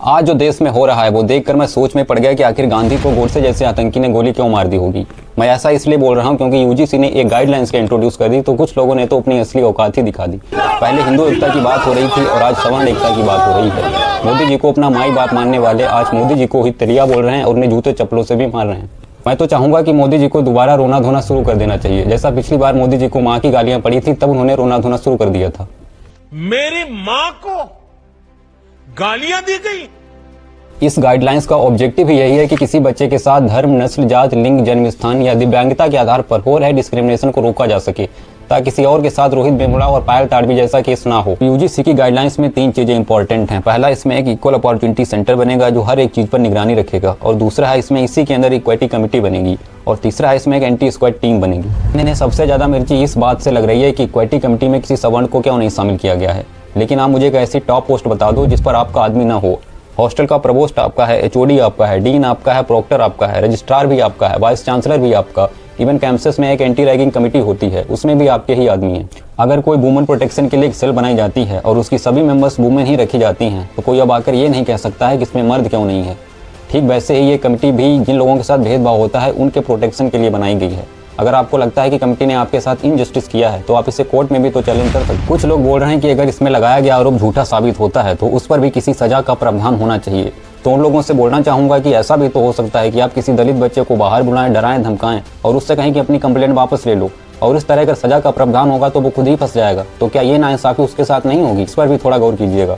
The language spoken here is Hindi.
आज जो देश में हो रहा है वो देखकर मैं सोच में पड़ गया कि आखिर गांधी को गोडसे जैसे आतंकी ने गोली क्यों मार दी होगी। मैं ऐसा इसलिए बोल रहा हूं क्योंकि यूजीसी ने एक गाइडलाइंस के इंट्रोड्यूस कर दी तो कुछ लोगों ने तो अपनी असली औकात ही दिखा दी। पहले हिंदू एकता की बात हो रही थी और आज सवर्ण एकता की बात हो रही है। मोदी जी को अपना माई बाप मानने वाले आज मोदी जी को हितरिया बोल रहे हैं और उन्हें जूते चप्पलों से भी मार रहे हैं। मैं तो चाहूंगा कि मोदी जी को दोबारा रोना धोना शुरू कर देना चाहिए। जैसा पिछली बार मोदी जी को माँ की गालियां पड़ी थी तब उन्होंने रोना धोना शुरू कर दिया था। मेरी मां को गालियां दी गई। इस गाइडलाइंस का ऑब्जेक्टिव ही यही है कि किसी बच्चे के साथ धर्म, नस्ल, जात, लिंग, जन्म स्थान या दिव्यांगता के आधार पर हो रहे डिस्क्रिमिनेशन को रोका जा सके ताकि किसी और के साथ रोहित वेमुला और पायल ताड़वी जैसा केस ना हो। यूजीसी की गाइडलाइंस में 3 चीजें इंपॉर्टेंट हैं। पहला, इसमें एक इक्वल अपॉर्चुनिटी सेंटर बनेगा जो हर एक चीज पर निगरानी रखेगा, और दूसरा है इसमें इसी के अंदर इक्विटी कमेटी बनेगी, और तीसरा है इसमें एक एंटी स्क्वाड टीम बनेगी। इन्हें सबसे ज्यादा मिर्ची इस बात से लग रही है कि इक्विटी कमेटी में किसी सवर्ण को क्यों नहीं शामिल किया गया है। लेकिन आप मुझे एक ऐसी टॉप पोस्ट बता दो जिस पर आपका आदमी ना हो। हॉस्टल का प्रवोस्ट आपका है, एचओडी आपका है, डीन आपका है, प्रोक्टर आपका है, रजिस्ट्रार भी आपका है, वाइस चांसलर भी आपका, इवन कैंपस में एक एंटी रैगिंग कमेटी होती है, उसमें भी आपके ही आदमी हैं। अगर कोई वुमेन प्रोटेक्शन के लिए एक सेल बनाई जाती है और उसकी सभी मेंबर्स वुमेन ही रखी जाती हैं तो कोई अब आकर ये नहीं कह सकता है कि इसमें मर्द क्यों नहीं है। ठीक वैसे ही ये कमेटी भी जिन लोगों के साथ भेदभाव होता है उनके प्रोटेक्शन के लिए बनाई गई है। अगर आपको लगता है कि कमेटी ने आपके साथ इनजस्टिस किया है तो आप इसे कोर्ट में भी तो चैलेंज कर सकते। कुछ लोग बोल रहे हैं कि अगर इसमें लगाया गया आरोप झूठा साबित होता है तो उस पर भी किसी सजा का प्रावधान होना चाहिए। तो उन लोगों से बोलना चाहूंगा कि ऐसा भी तो हो सकता है कि आप किसी दलित बच्चे को बाहर बुलाएं, डराएं, धमकाएं और उससे कहें कि अपनी कंप्लेंट वापस ले लो, और इस तरह अगर सजा का प्रावधान होगा तो वो खुद ही फंस जाएगा। तो क्या ये नाइंसाफी उसके साथ नहीं होगी? इस पर भी थोड़ा गौर कीजिएगा।